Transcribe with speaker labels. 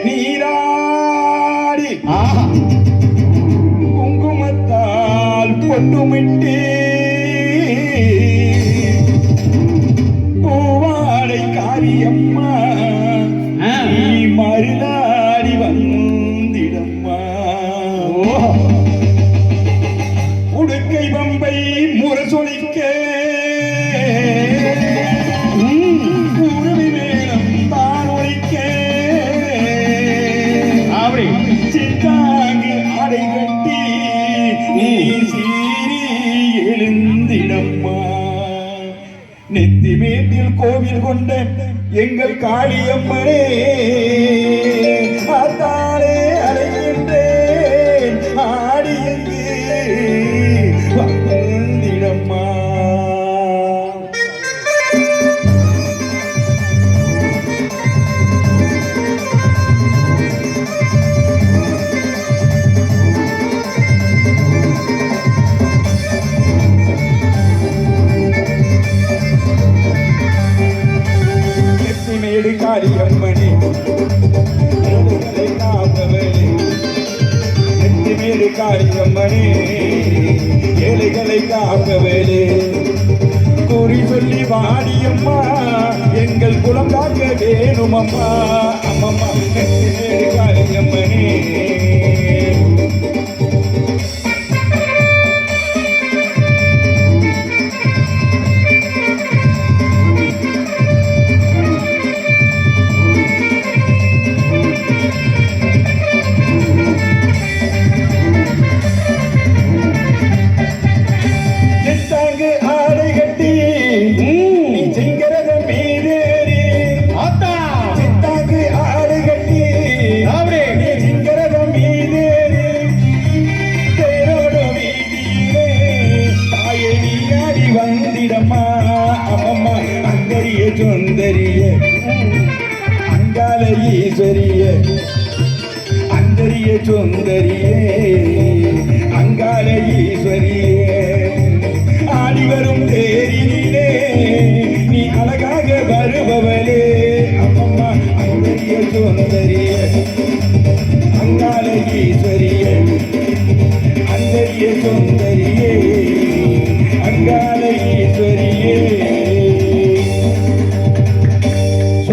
Speaker 1: நீராடி குங்குமத்தால் பொட்டுமிட்டு பூவாடை காரியம்மா நீ மருளாடி வந்திடம்மா உடுக்கை பம்பை முரசொலிக்க நெத்தி மேட்டில் கோவில் கொண்ட எங்கள் காளியம்மனே ஆத்தாளே அழைக்கின்றேன் ஆடியங்கு வந்திடம்மா. காளியம்மனே நெத்திமேடு காளியம்மனே ஏழைகளை காப்பவேலே குறி சொல்லி வாடியம்மா எங்கள் குலம் காக்க வேணுமம்மா அம்மம்மா நெத்திமேடு காளியம்மனே. சுந்தரிய அங்கால ஈஸ்வரிய அந்தரிய சுந்தரியே அங்கால ஈஸ்வரியே ஆடி வரும் தேரிலே நீ அழகாக வருபவளே அம்மம்மா அந்தரிய சுந்தரிய அங்கால ஈஸ்வரிய அந்தரிய சுந்தரிய